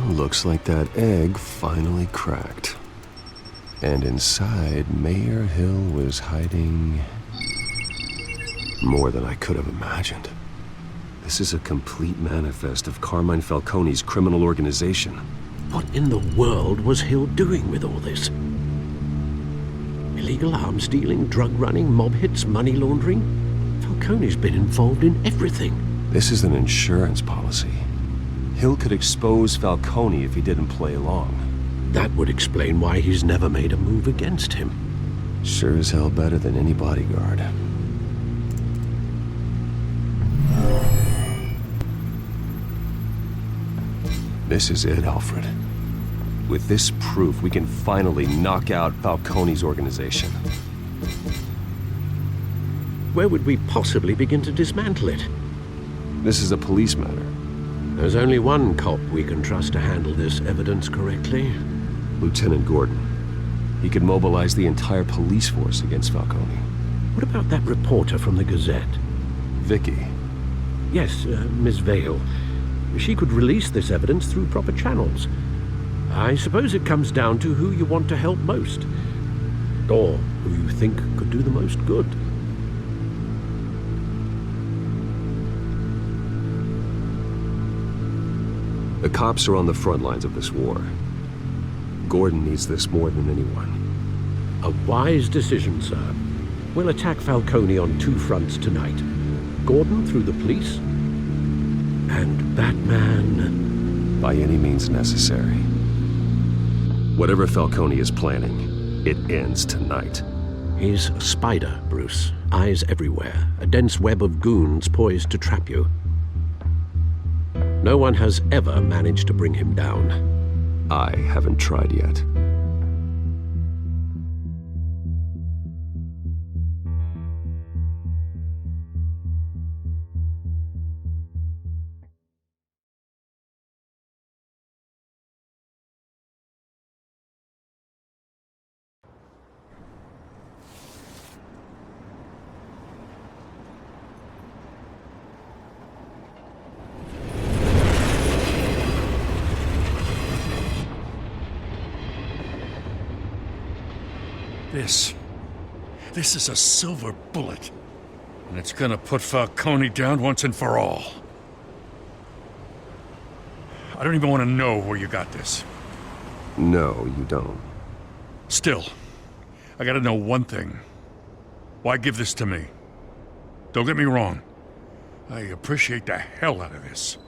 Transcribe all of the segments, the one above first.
Looks like that egg finally cracked. And inside, Mayor Hill was hiding more than I could have imagined. This is a complete manifest of Carmine Falcone's criminal organization. What in the world was Hill doing with all this? Illegal arms dealing, drug running, mob hits, money laundering? Falcone's been involved in everything. This is an insurance policy. Hill could expose Falcone if he didn't play along. That would explain why he's never made a move against him. Sure as hell better than any bodyguard. This is it, Alfred. With this proof, we can finally knock out Falcone's organization. Where would we possibly begin to dismantle it? This is a police matter. There's only one cop we can trust to handle this evidence correctly. Lieutenant Gordon. He could mobilize the entire police force against Falcone. What about that reporter from the Gazette? Vicky. Yes, Miss Vale. She could release this evidence through proper channels. I suppose it comes down to who you want to help most. Or who you think could do the most good. The cops are on the front lines of this war. Gordon needs this more than anyone. A wise decision, sir. We'll attack Falcone on two fronts tonight. Gordon through the police, and Batman... by any means necessary. Whatever Falcone is planning, it ends tonight. He's a spider, Bruce. Eyes everywhere. A dense web of goons poised to trap you. No one has ever managed to bring him down. I haven't tried yet. This is a silver bullet. And it's gonna put Falcone down once and for all. I don't even want to know where you got this. No, you don't. Still, I gotta know one thing. Why give this to me? Don't get me wrong. I appreciate the hell out of this.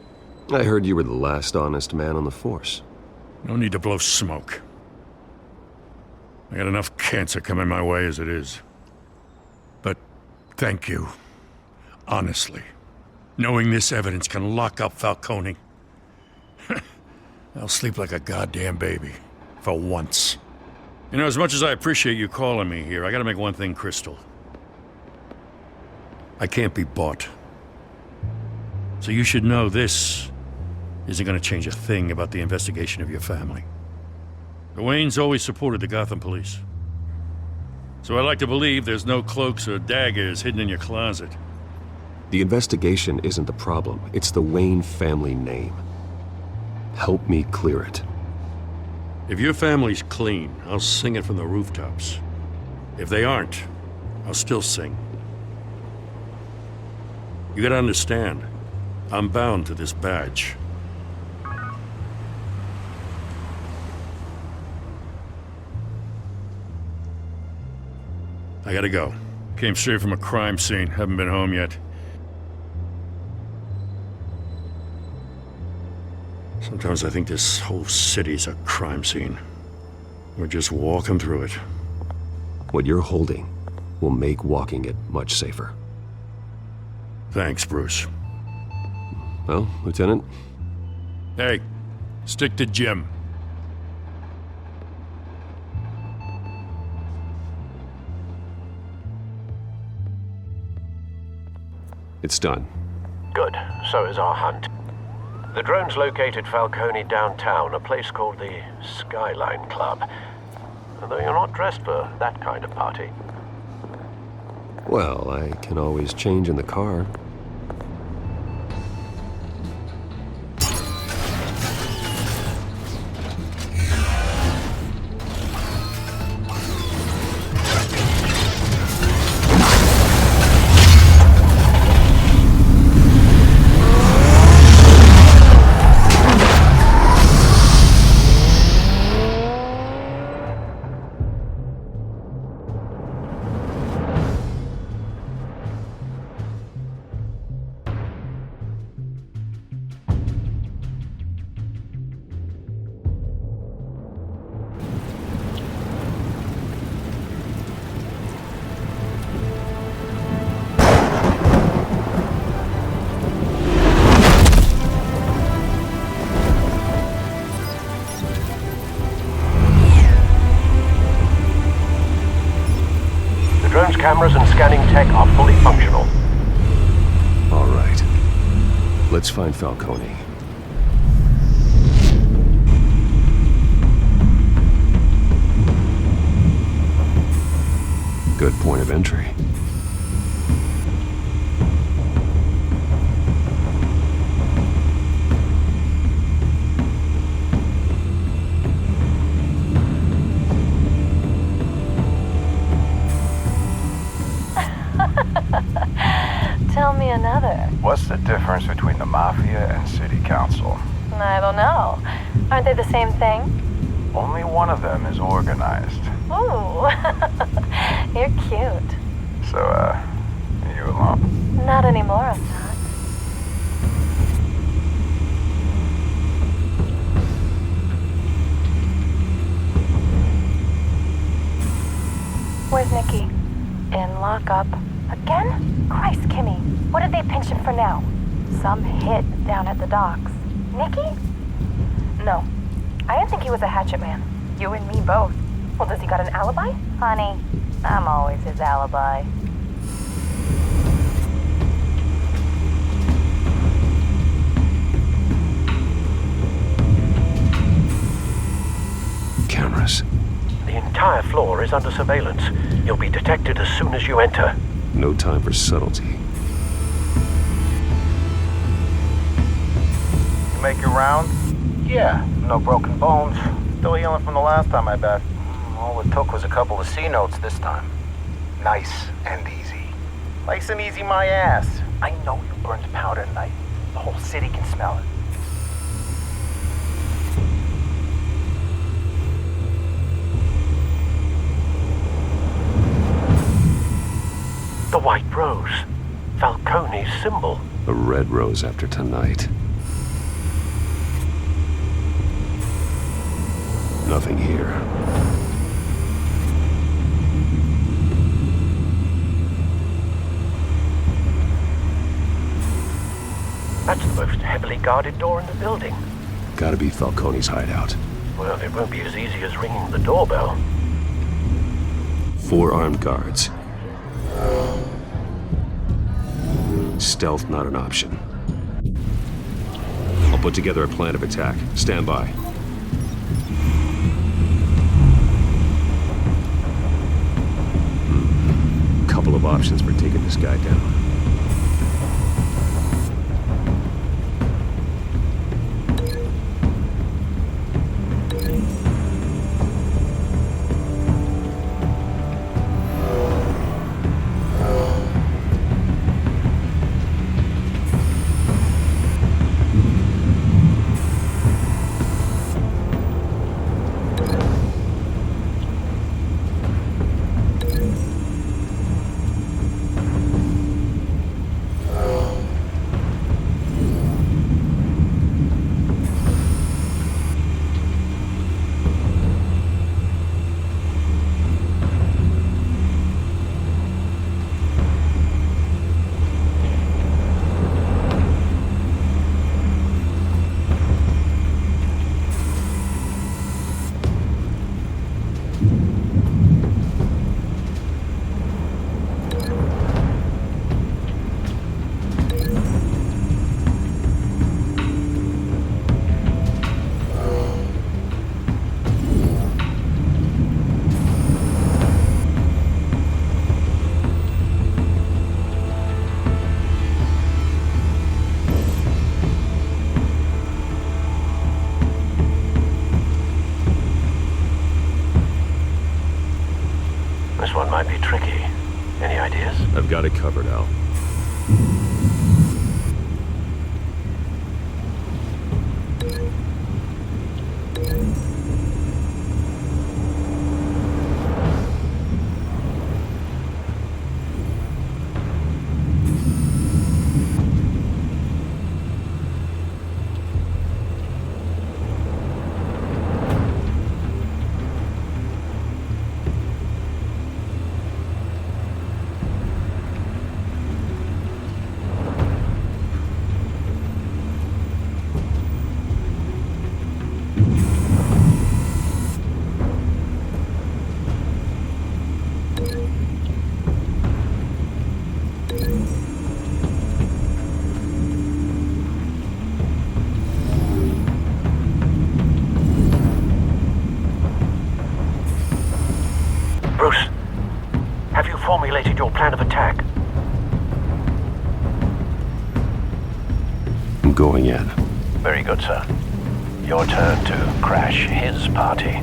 I heard you were the last honest man on the force. No need to blow smoke. I got enough cancer coming my way as it is. But thank you. Honestly. Knowing this evidence can lock up Falcone. I'll sleep like a goddamn baby. For once. You know, as much as I appreciate you calling me here, I gotta make one thing crystal. I can't be bought. So you should know this isn't gonna change a thing about the investigation of your family. The Waynes always supported the Gotham police. So I like to believe there's no cloaks or daggers hidden in your closet. The investigation isn't the problem. It's the Wayne family name. Help me clear it. If your family's clean, I'll sing it from the rooftops. If they aren't, I'll still sing. You gotta understand, I'm bound to this badge. I gotta go. Came straight from a crime scene. Haven't been home yet. Sometimes I think this whole city's a crime scene. We're just walking through it. What you're holding will make walking it much safer. Thanks, Bruce. Well, Lieutenant? Hey, stick to Jim. It's done. Good. So is our hunt. The drones located Falcone downtown, a place called the Skyline Club. Though you're not dressed for that kind of party. Well, I can always change in the car. cameras and scanning tech are fully functional. All right. Let's find Falcone. Good point of entry. Tell me another. What's the difference between the Mafia and City Council? I don't know. Aren't they the same thing? Only one of them is organized. Ooh, you're cute. So, you alone? Not anymore, I'm not. Where's Nikki? In lockup. Again? Christ, Kimmy. What did they pinch him for now? Some hit down at the docks. Nikki? No. I didn't think he was a hatchet man. You and me both. Well, does he got an alibi? Honey, I'm always his alibi. Cameras. The entire floor is under surveillance. You'll be detected as soon as you enter. No time for subtlety. You make your round? Yeah, no broken bones. Still healing from the last time, I bet. All it took was a couple of C notes this time. Nice and easy. Nice and easy my ass. I know you burned powder tonight. The whole city can smell it. The white rose. Falcone's symbol. A red rose after tonight. Nothing here. That's the most heavily guarded door in the building. Gotta be Falcone's hideout. Well, it won't be as easy as ringing the doorbell. 4 armed guards. Stealth not an option. I'll put together a plan of attack. Stand by. Couple of options for taking this guy down. This one might be tricky. Any ideas? I've got it covered, Al. formulated your plan of attack? I'm going in. Very good, sir. Your turn to crash his party.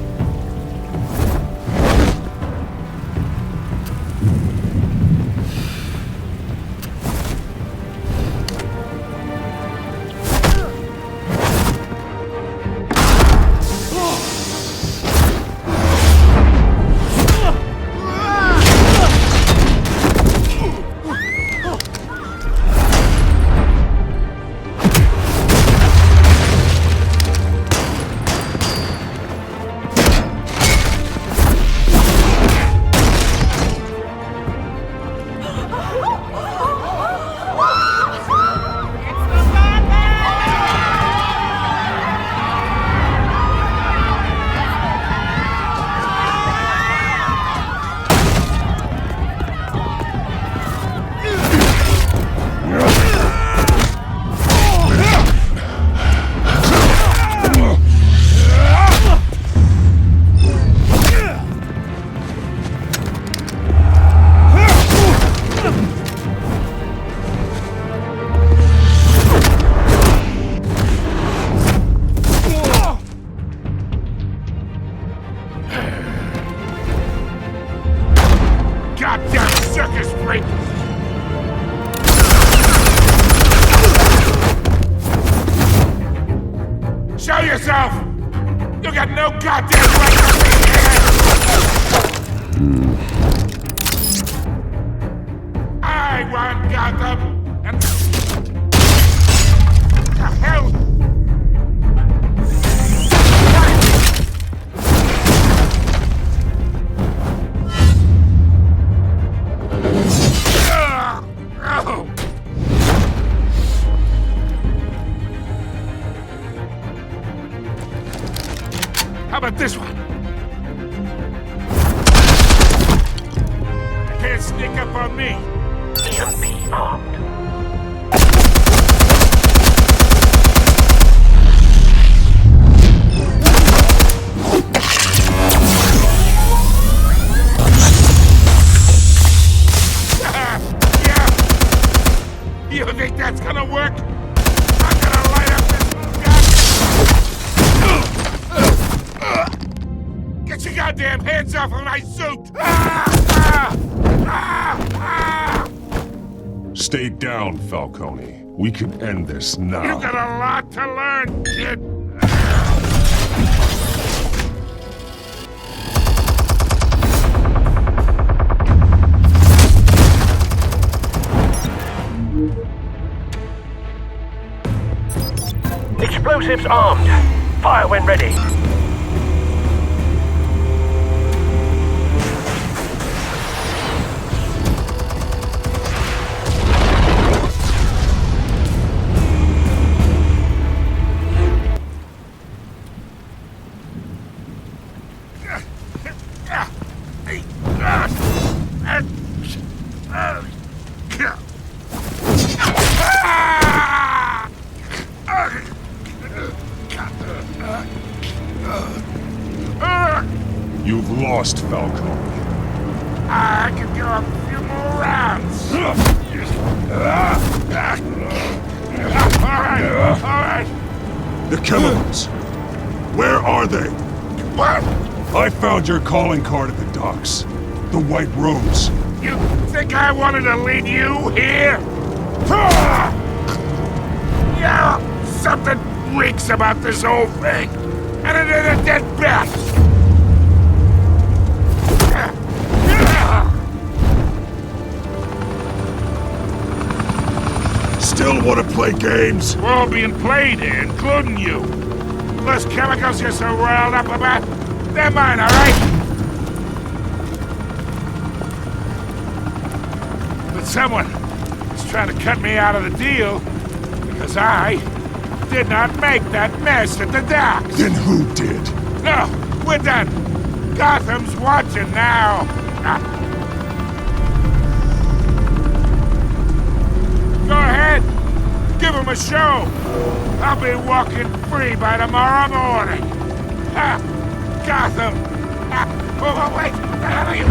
Show yourself! You got no goddamn right to be here! I want Gotham, and... the hell? How about this one? You can't sneak up on me. EMP armed. Yeah. You think that's gonna work? I'm gonna light up this gun. Get your goddamn hands off of my suit! Stay down, Falcone. We can end this now. You got a lot to learn, kid. Explosives armed. Fire when ready. You've lost, Falcone. I can go a few more rounds. All right. The chemicals. Where are they? What? I found your calling card at the docks. The White Rose. You think I wanted to lead you here? Yeah, something reeks about this whole thing. And it is a dead bat. Still want to play games? We're all being played here, including you. Those chemicals you're so riled up about, they're mine, all right? But someone is trying to cut me out of the deal because I did not make that mess at the docks. Then who did? No, we're done. Gotham's watching now. Go ahead. Give him a show. I'll be walking free by tomorrow morning. Gotham. Oh, wait. What the hell are you?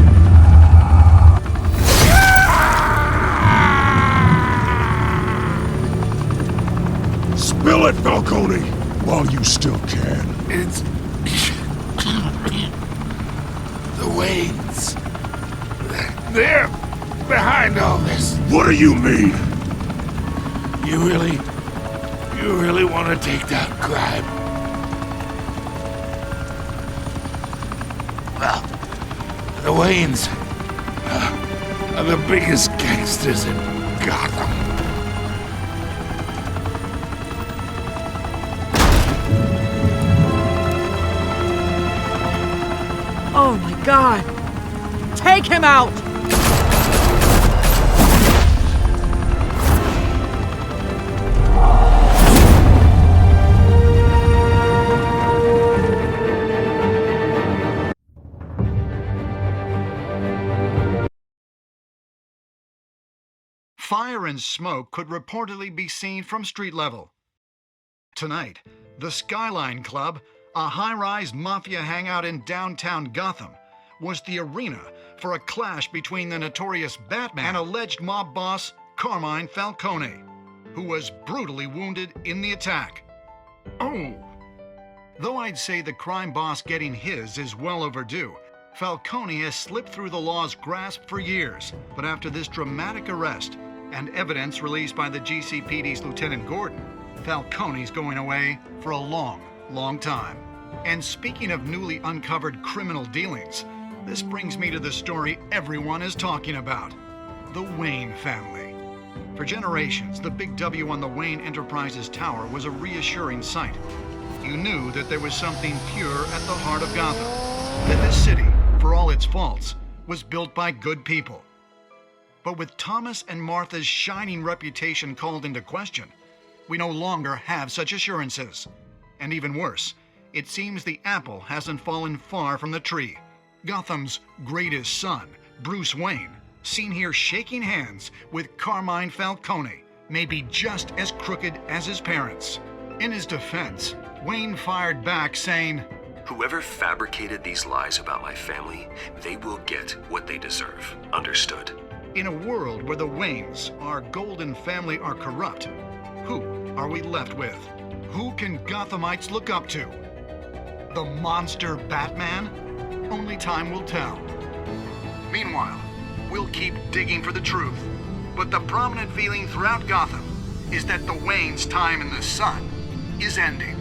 it, Falcone, while you still can. It's... the Waynes. They're behind all this. What do you mean? You really want to take down crime? Well, the Waynes are the biggest gangsters in Gotham. Oh my God! Take him out! Fire and smoke could reportedly be seen from street level. Tonight, the Skyline Club, a high-rise mafia hangout in downtown Gotham, was the arena for a clash between the notorious Batman and alleged mob boss Carmine Falcone, who was brutally wounded in the attack. Oh! Though I'd say the crime boss getting his is well overdue, Falcone has slipped through the law's grasp for years, but after this dramatic arrest and evidence released by the GCPD's Lieutenant Gordon, Falcone's going away for a long, long time. And speaking of newly uncovered criminal dealings, this brings me to the story everyone is talking about: the Wayne family. For generations, the big W on the Wayne Enterprises Tower was a reassuring sight. You knew that there was something pure at the heart of Gotham, that this city, for all its faults, was built by good people. But with Thomas and Martha's shining reputation called into question, we no longer have such assurances. And even worse, it seems the apple hasn't fallen far from the tree. Gotham's greatest son, Bruce Wayne, seen here shaking hands with Carmine Falcone, may be just as crooked as his parents. In his defense, Wayne fired back saying, Whoever fabricated these lies about my family, they will get what they deserve. Understood? in a world where the Waynes, our golden family, are corrupt, who are we left with? Who can Gothamites look up to? The monster Batman? Only time will tell. Meanwhile, we'll keep digging for the truth. But the prominent feeling throughout Gotham is that the Waynes' time in the sun is ending.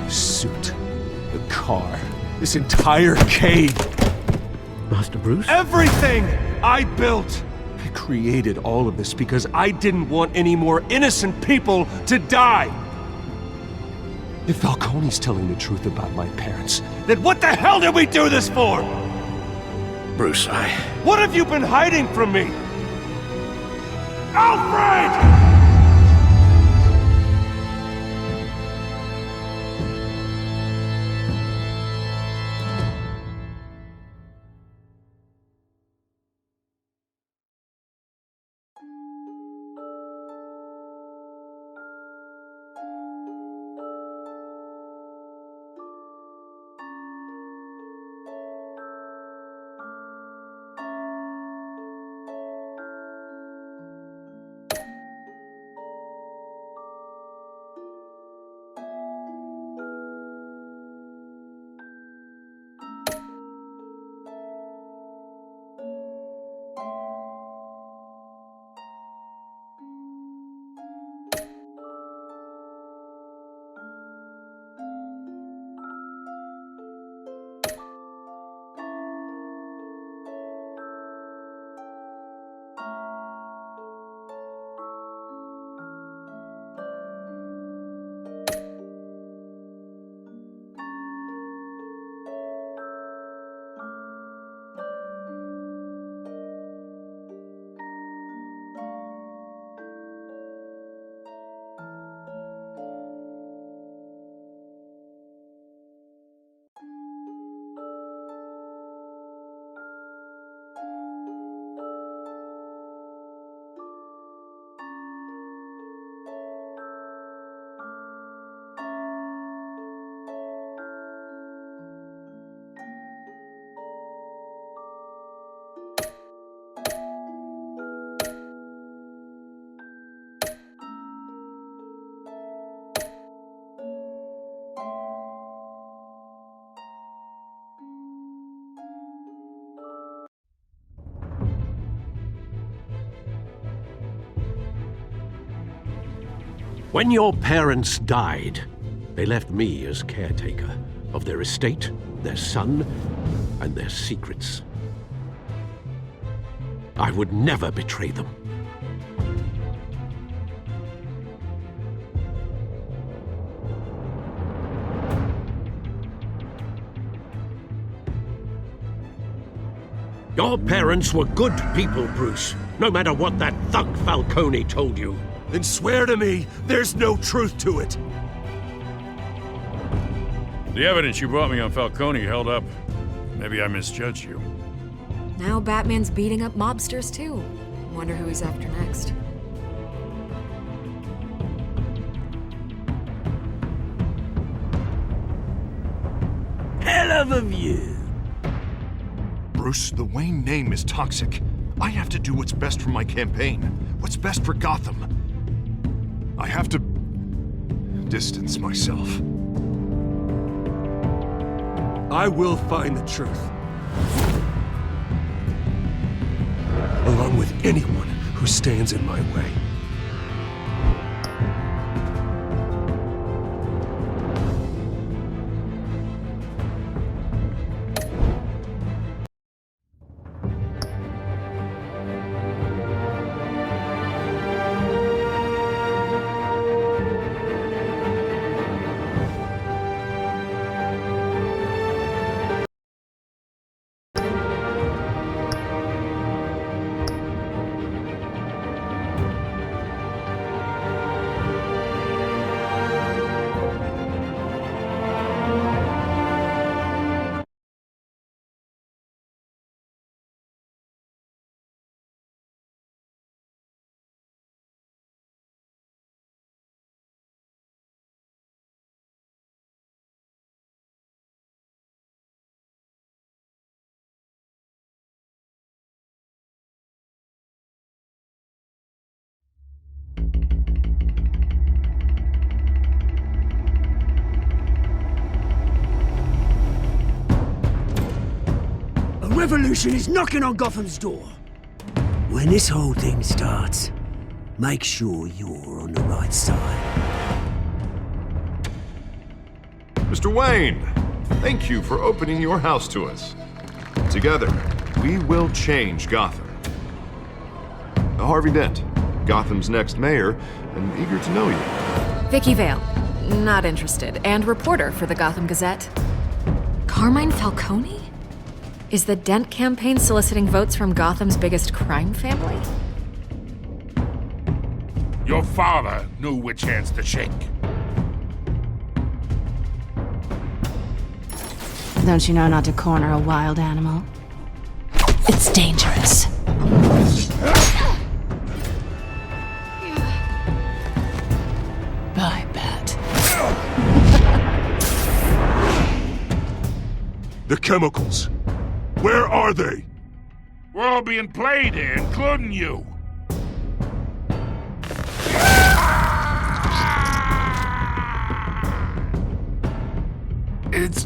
Suit, the car, this entire cave. Master Bruce? Everything I built! I created all of this because I didn't want any more innocent people to die! If Falcone's telling the truth about my parents, then what the hell did we do this for? Bruce, What have you been hiding from me? Alfred! When your parents died, they left me as caretaker of their estate, their son, and their secrets. I would never betray them. Your parents were good people, Bruce, no matter what that thug Falcone told you. Then swear to me there's no truth to it. The evidence you brought me on Falcone held up. Maybe I misjudged you. Now Batman's beating up mobsters, too. Wonder who he's after next. Hell of a view. Bruce, the Wayne name is toxic. I have to do what's best for my campaign. What's best for Gotham. I have to distance myself. I will find the truth. Along with anyone who stands in my way. A revolution is knocking on Gotham's door. When this whole thing starts, make sure you're on the right side. Mr. Wayne, thank you for opening your house to us. Together, we will change Gotham. Harvey Dent, Gotham's next mayor, and eager to know you. Vicky Vale, not interested, and reporter for the Gotham Gazette. Carmine Falcone? Is the Dent campaign soliciting votes from Gotham's biggest crime family? Your father knew which hands to shake. Don't you know not to corner a wild animal? It's dangerous. Bye, Bat. The chemicals. Where are they? We're all being played here, including you. It's...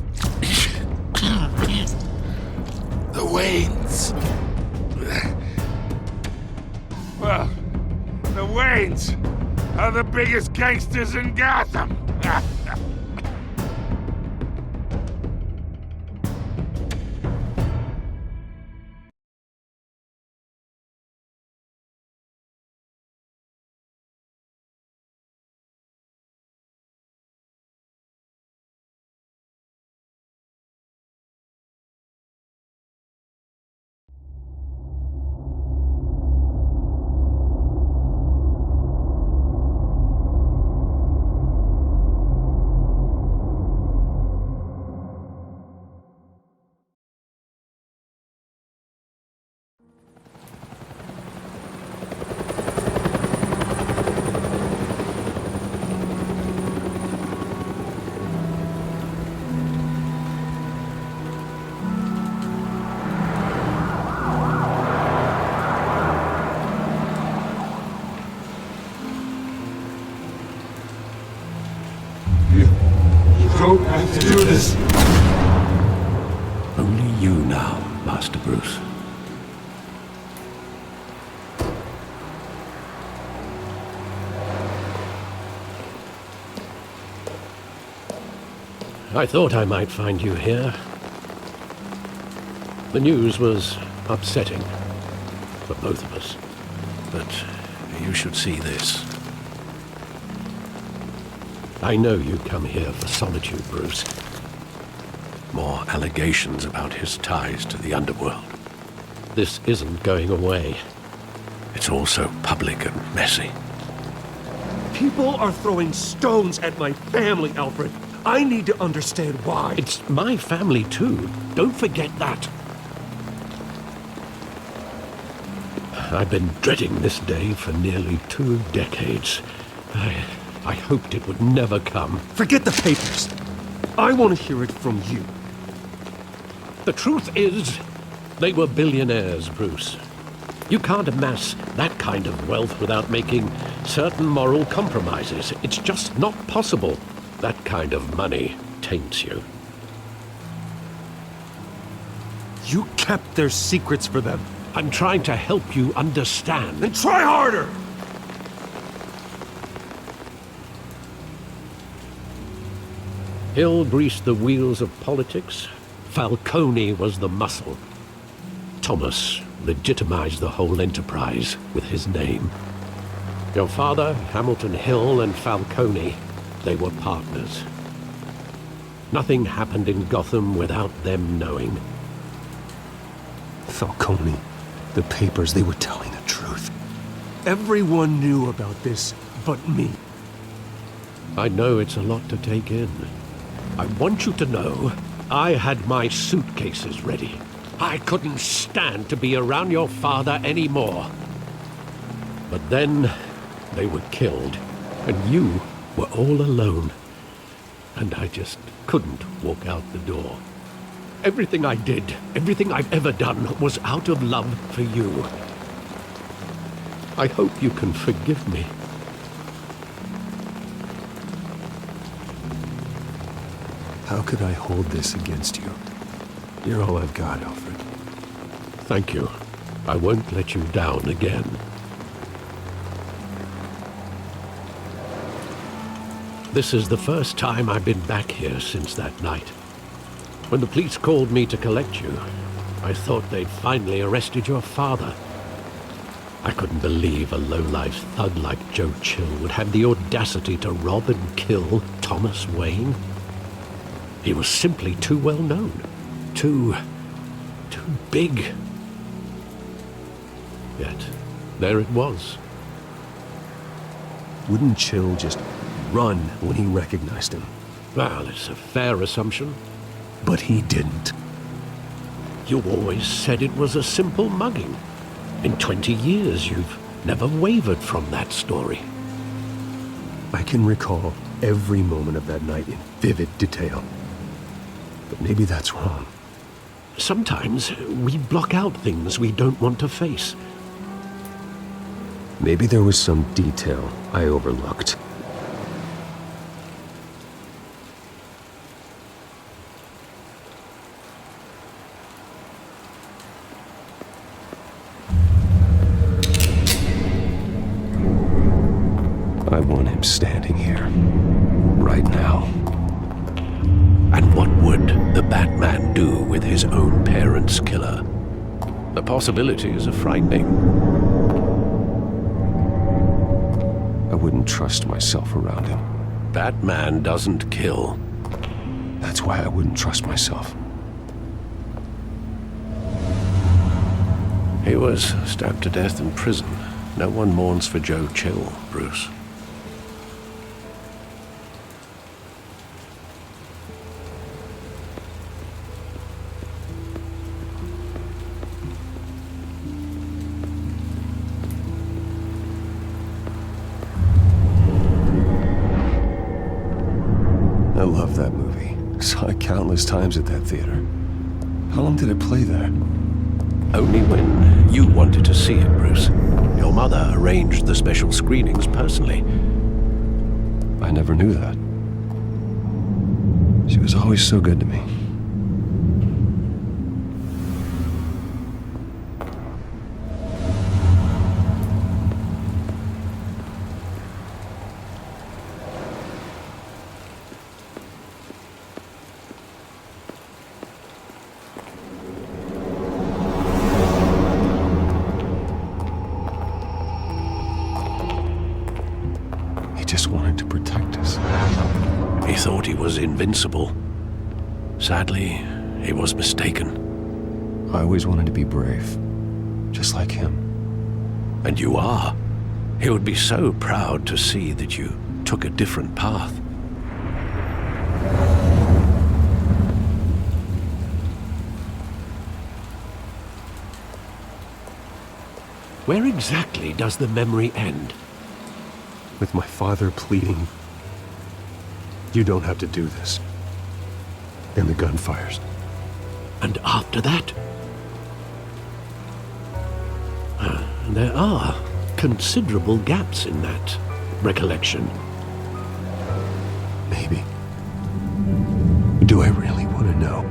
the Waynes. Well, the Waynes are the biggest gangsters in Gotham. Don't have to do this. Only you now, Master Bruce. I thought I might find you here. The news was upsetting for both of us. But you should see this. I know you come here for solitude, Bruce. More allegations about his ties to the underworld. This isn't going away. It's all so public and messy. People are throwing stones at my family, Alfred. I need to understand why. It's my family, too. Don't forget that. I've been dreading this day for nearly 2 decades. I hoped it would never come. Forget the papers. I want to hear it from you. The truth is, they were billionaires, Bruce. You can't amass that kind of wealth without making certain moral compromises. It's just not possible. That kind of money taints you. You kept their secrets for them. I'm trying to help you understand. Then try harder! Hill greased the wheels of politics. Falcone was the muscle. Thomas legitimized the whole enterprise with his name. Your father, Hamilton Hill, and Falcone, they were partners. Nothing happened in Gotham without them knowing. Falcone, the papers, they were telling the truth. Everyone knew about this but me. I know it's a lot to take in. I want you to know I had my suitcases ready. I couldn't stand to be around your father anymore. But then they were killed, and you were all alone. And I just couldn't walk out the door. Everything I did, everything I've ever done, was out of love for you. I hope you can forgive me. How could I hold this against you? You're all I've got, Alfred. Thank you. I won't let you down again. This is the first time I've been back here since that night. When the police called me to collect you, I thought they'd finally arrested your father. I couldn't believe a low-life thug like Joe Chill would have the audacity to rob and kill Thomas Wayne. He was simply too well known. Too big. Yet, there it was. Wouldn't Chill just run when he recognized him? Well, it's a fair assumption. But he didn't. You always said it was a simple mugging. In 20 years, you've never wavered from that story. I can recall every moment of that night in vivid detail. But maybe that's wrong. Sometimes we block out things we don't want to face. Maybe there was some detail I overlooked. I want him standing here, right now. And what would the Batman do with his own parents' killer? The possibilities are frightening. I wouldn't trust myself around him. Batman doesn't kill. That's why I wouldn't trust myself. He was stabbed to death in prison. No one mourns for Joe Chill, Bruce. I love that movie. Saw it countless times at that theater. How long did it play there? Only when you wanted to see it, Bruce. Your mother arranged the special screenings personally. I never knew that. She was always so good to me. this. He thought he was invincible. Sadly, he was mistaken. I always wanted to be brave, just like him. And you are. He would be so proud to see that you took a different path. Where exactly does the memory end? With my father pleading, "You don't have to do this." And the gun fires. And after that? There are considerable gaps in that recollection. Maybe. Do I really want to know?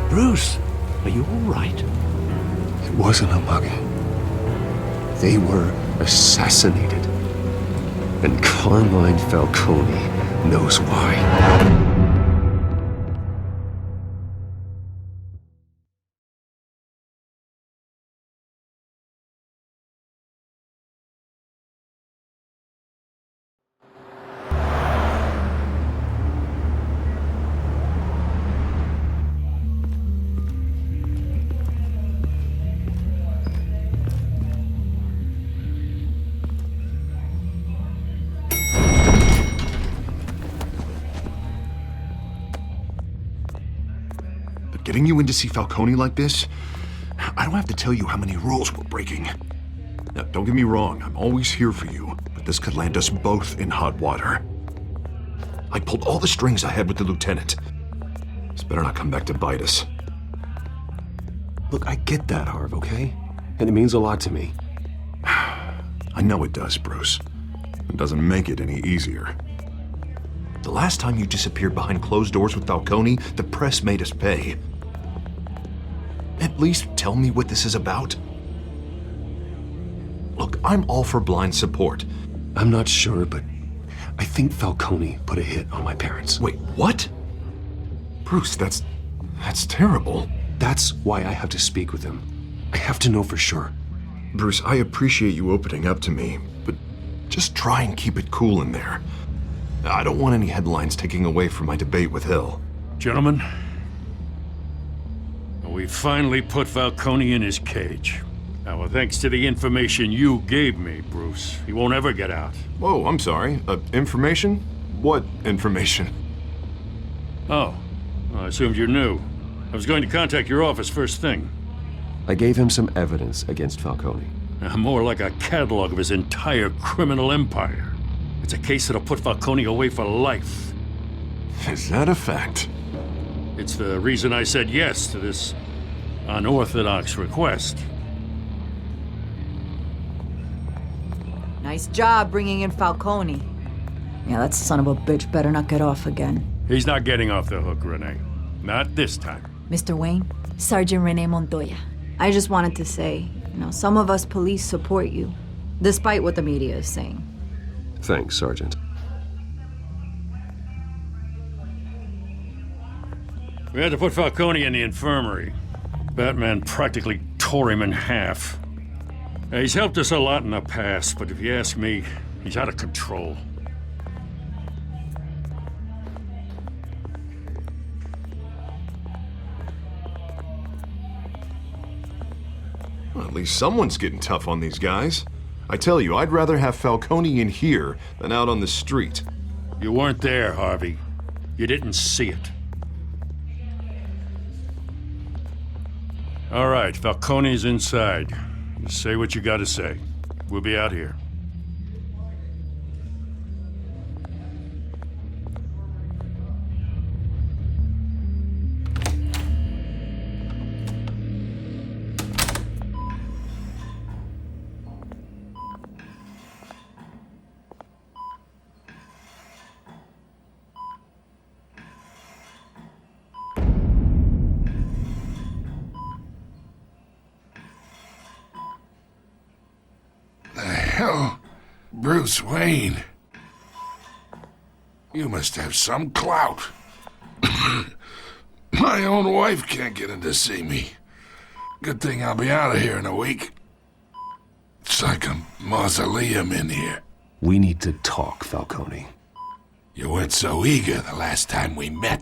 Bruce, are you all right? It wasn't a mug. They were assassinated. And Carmine Falcone knows why. Getting you in to see Falcone like this, I don't have to tell you how many rules we're breaking. Now, don't get me wrong, I'm always here for you, but this could land us both in hot water. I pulled all the strings I had with the lieutenant. This better not come back to bite us. Look, I get that, Harv, okay? And it means a lot to me. I know it does, Bruce. It doesn't make it any easier. The last time you disappeared behind closed doors with Falcone, the press made us pay. At least tell me what this is about. Look, I'm all for blind support. I'm not sure, but I think Falcone put a hit on my parents. Wait, what? Bruce, that's terrible. That's why I have to speak with him. I have to know for sure. Bruce, I appreciate you opening up to me, but just try and keep it cool in there. I don't want any headlines taking away from my debate with Hill. Gentlemen, we finally put Falcone in his cage. Now, thanks to the information you gave me, Bruce, he won't ever get out. Whoa, I'm sorry. Information? What information? Oh, well, I assumed you knew. I was going to contact your office first thing. I gave him some evidence against Falcone. More like a catalog of his entire criminal empire. It's a case that'll put Falcone away for life. Is that a fact? It's the reason I said yes to this unorthodox request. Nice job bringing in Falcone. Yeah, that son of a bitch better not get off again. He's not getting off the hook, Renee. Not this time. Mr. Wayne, Sergeant Renee Montoya. I just wanted to say, some of us police support you. despite what the media is saying. Thanks, Sergeant. We had to put Falcone in the infirmary. Batman practically tore him in half. He's helped us a lot in the past, but if you ask me, he's out of control. Well, at least someone's getting tough on these guys. I tell you, I'd rather have Falcone in here than out on the street. You weren't there, Harvey. You didn't see it. All right, Falcone's inside. Just say what you gotta say. We'll be out here. Hell, Bruce Wayne. You must have some clout. My own wife can't get in to see me. Good thing I'll be out of here in a week. It's like a mausoleum in here. We need to talk, Falcone. You weren't so eager the last time we met.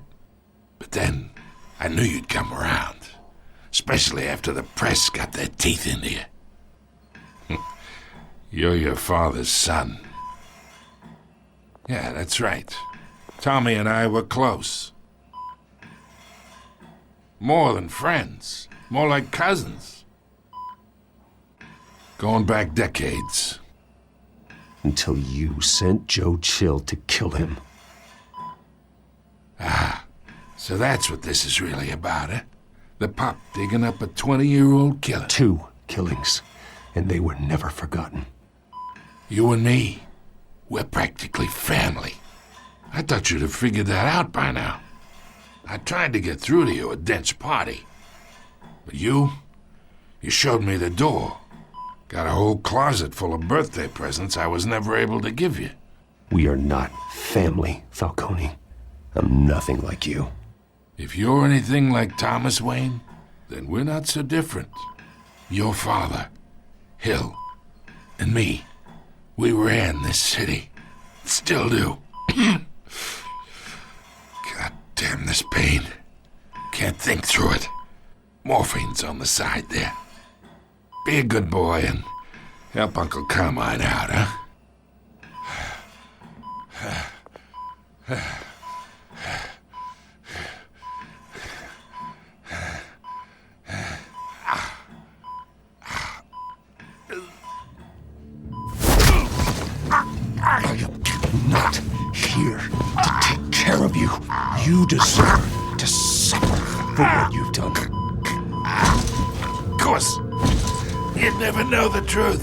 But then, I knew you'd come around. Especially after the press got their teeth into you. You're your father's son. Yeah, that's right. Tommy and I were close. More than friends. More like cousins. Going back decades. Until you sent Joe Chill to kill him. Ah, so that's what this is really about, eh? The pup digging up a 20-year-old killer. 2 killings, and they were never forgotten. You and me, we're practically family. I thought you'd have figured that out by now. I tried to get through to you at Dent's party. But you showed me the door. Got a whole closet full of birthday presents I was never able to give you. We are not family, Falcone. I'm nothing like you. If you're anything like Thomas Wayne, then we're not so different. Your father, Hill, and me, we ran this city. Still do. God damn this pain. Can't think through it. Morphine's on the side there. Be a good boy and help Uncle Carmine out, huh? I am not here to take care of you. You deserve to suffer for what you've done. Of course. You'd never know the truth.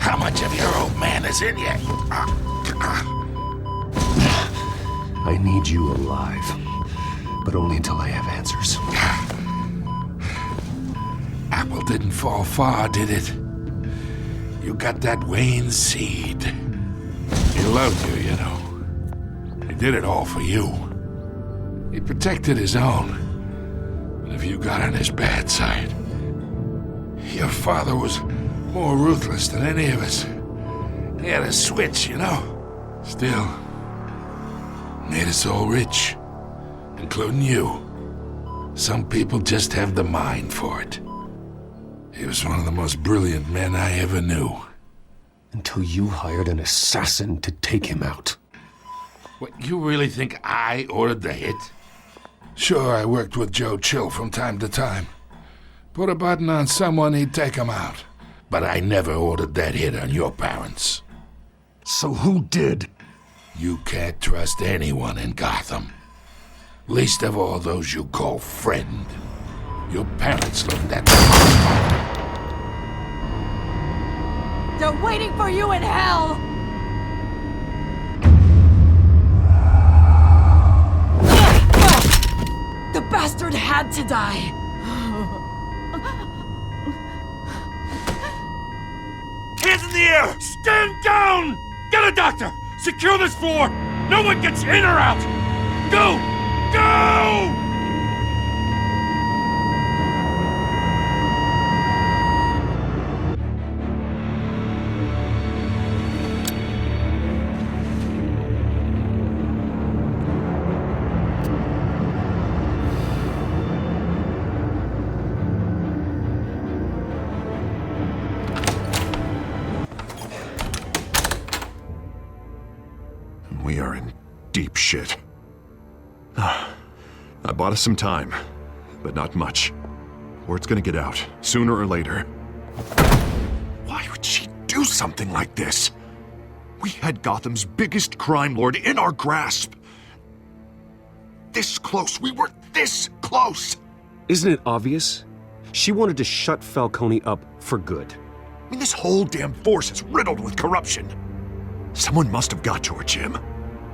How much of your old man is in you? I need you alive, but only until I have answers. Apple didn't fall far, did it? You got that Wayne seed. He loved you, you know. He did it all for you. He protected his own. But if you got on his bad side, your father was more ruthless than any of us. He had a switch, you know. Still, made us all rich, including you. Some people just have the mind for it. He was one of the most brilliant men I ever knew. Until you hired an assassin to take him out. What, you really think I ordered the hit? Sure, I worked with Joe Chill from time to time. Put a button on someone, he'd take him out. But I never ordered that hit on your parents. So who did? You can't trust anyone in Gotham. Least of all those you call friend. Your parents learned that. They're waiting for you in hell! The bastard had to die! the air! Stand down! Get a doctor! Secure this floor! No one gets in or out! Go! Go! We are in deep shit. I bought us some time, but not much. Word's gonna get out, sooner or later. Why would she do something like this? We had Gotham's biggest crime lord in our grasp. This close, we were this close! Isn't it obvious? She wanted to shut Falcone up for good. I mean, this whole damn force is riddled with corruption. Someone must have got to her, Jim.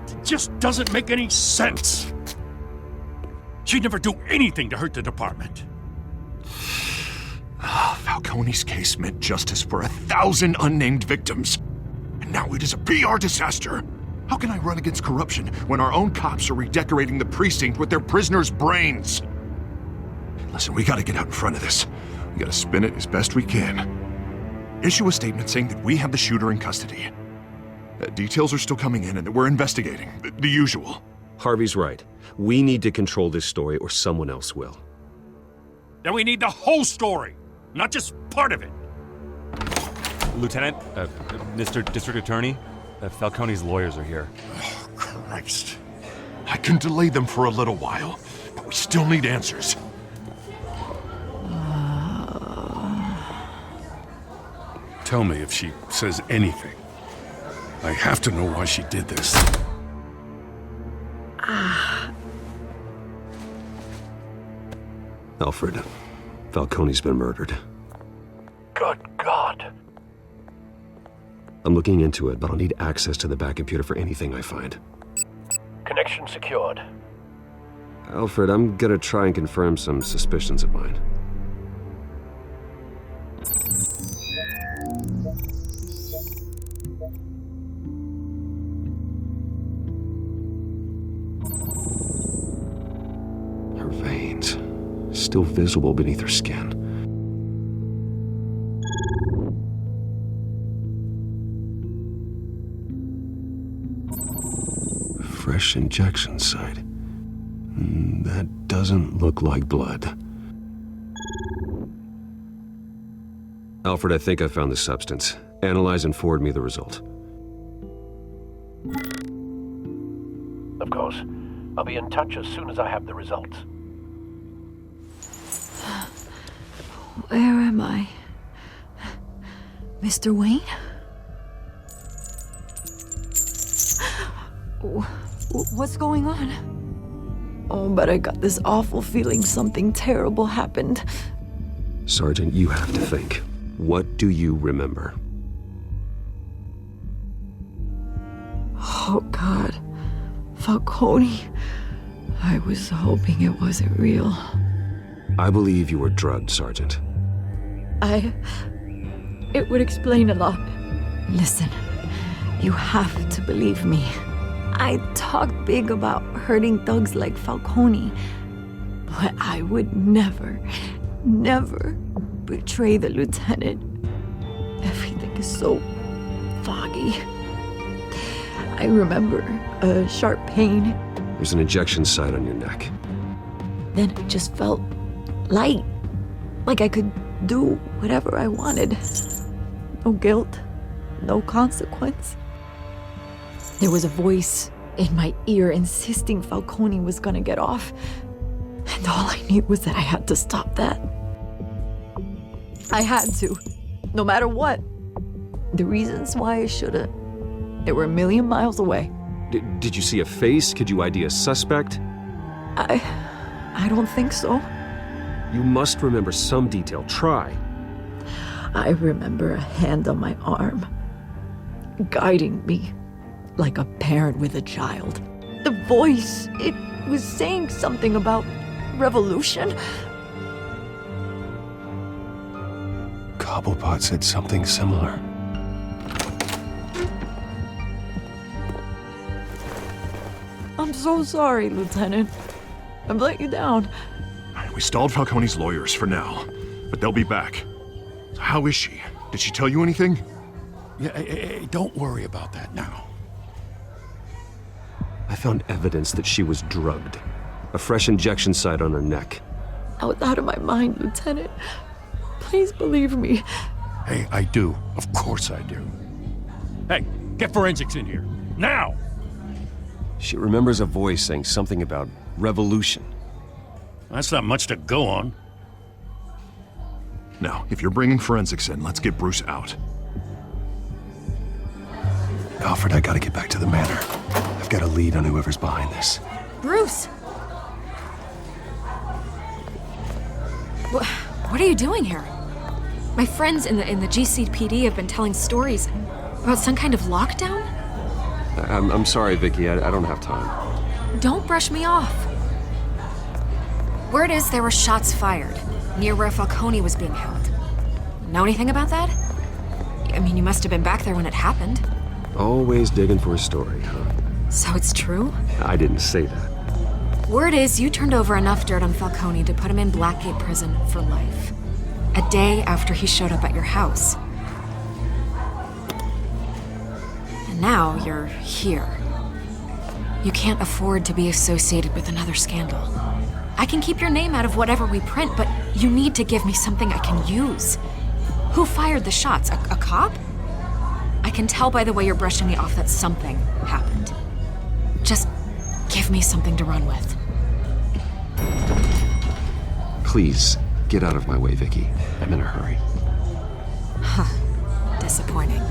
It just doesn't make any sense. She'd never do anything to hurt the department. Falcone's case meant justice for 1,000 unnamed victims. And now it is a PR disaster. How can I run against corruption when our own cops are redecorating the precinct with their prisoners' brains? Listen, we gotta get out in front of this. We gotta spin it as best we can. Issue a statement saying that we have the shooter in custody. Details are still coming in and that we're investigating. The usual. Harvey's right. We need to control this story or someone else will. Then we need the whole story, not just part of it. Lieutenant, Mr. District Attorney, Falcone's lawyers are here. Oh, Christ. I can delay them for a little while, but we still need answers. Tell me if she says anything. I have to know why she did this. Alfred, Falcone's been murdered. Good God. I'm looking into it, but I'll need access to the back computer for anything I find. Connection secured. Alfred, I'm gonna try and confirm some suspicions of mine. Her veins, still visible beneath her skin. Fresh injection site. That doesn't look like blood. Alfred, I think I found the substance. Analyze and forward me the result. Of course. I'll be in touch as soon as I have the results. Where am I? Mr. Wayne? What's going on? Oh, but I got this awful feeling something terrible happened. Sergeant, you have to think. What do you remember? Oh, God. Falcone. I was hoping it wasn't real. I believe you were drugged, Sergeant. It would explain a lot. Listen, you have to believe me. I talk big about hurting thugs like Falcone, but I would never betray the lieutenant. Everything is so foggy. I remember a sharp pain. There's an injection site on your neck. Then it just felt light, like I could do whatever I wanted. No guilt, no consequence. There was a voice in my ear insisting Falcone was gonna get off. And all I knew was that I had to stop that. I had to, no matter what. The reasons why I should've, they were a million miles away. Did you see a face? Could you ID a suspect? I don't think so. You must remember some detail. Try. I remember a hand on my arm, guiding me like a parent with a child. The voice, it was saying something about revolution. Cobblepot said something similar. so sorry, Lieutenant. I've let you down. We stalled Falcone's lawyers for now, but they'll be back. So how is she? Did she tell you anything? Yeah, hey, don't worry about that now. I found evidence that she was drugged. A fresh injection site on her neck. I was out of my mind, Lieutenant. Please believe me. Hey, I do. Of course I do. Hey, get forensics in here. Now! She remembers a voice saying something about revolution. That's not much to go on. Now, if you're bringing forensics in, let's get Bruce out. Alfred, I gotta get back to the manor. I've got a lead on whoever's behind this. Bruce! What are you doing here? My friends in the GCPD have been telling stories about some kind of lockdown? I'm sorry, Vicky. I don't have time. Don't brush me off. Word is there were shots fired near where Falcone was being held. Know anything about that? I mean, you must have been back there when it happened. Always digging for a story, huh? So it's true? I didn't say that. Word is you turned over enough dirt on Falcone to put him in Blackgate Prison for life. A day after he showed up at your house. And now you're here. You can't afford to be associated with another scandal. I can keep your name out of whatever we print, but you need to give me something I can use. Who fired the shots? A cop? I can tell by the way you're brushing me off that something happened. Just give me something to run with. Please, get out of my way, Vicky. I'm in a hurry. Huh. Disappointing.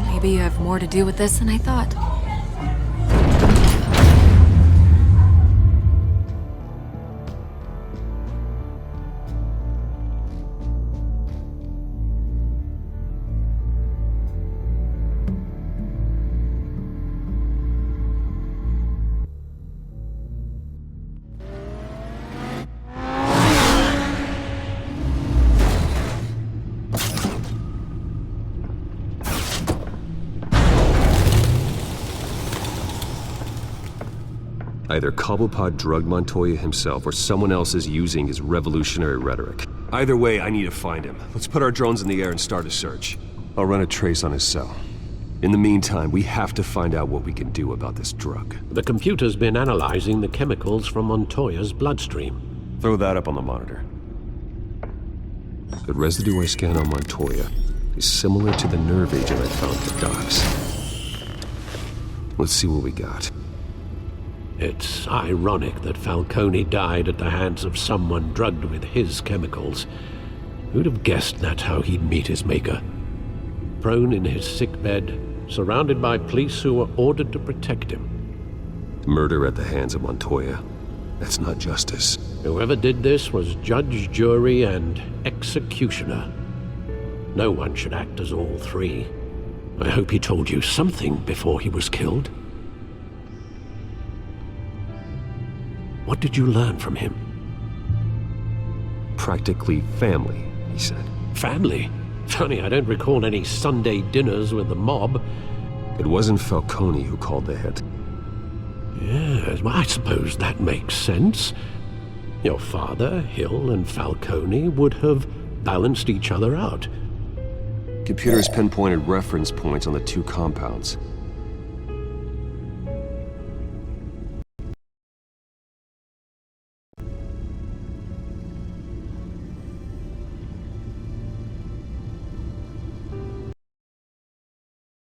Maybe you have more to do with this than I thought. Either Cobblepot drugged Montoya himself, or someone else is using his revolutionary rhetoric. Either way, I need to find him. Let's put our drones in the air and start a search. I'll run a trace on his cell. In the meantime, we have to find out what we can do about this drug. The computer's been analyzing the chemicals from Montoya's bloodstream. Throw that up on the monitor. The residue I scanned on Montoya is similar to the nerve agent I found at the docks. Let's see what we got. It's ironic that Falcone died at the hands of someone drugged with his chemicals. Who'd have guessed that's how he'd meet his maker? Prone in his sickbed, surrounded by police who were ordered to protect him. Murder at the hands of Montoya. That's not justice. Whoever did this was judge, jury, and executioner. No one should act as all three. I hope he told you something before he was killed. What did you learn from him? Practically family, he said. Family? Funny, I don't recall any Sunday dinners with the mob. It wasn't Falcone who called the hit. Yes, well, I suppose that makes sense. Your father, Hill, and Falcone would have balanced each other out. Computers pinpointed reference points on the two compounds.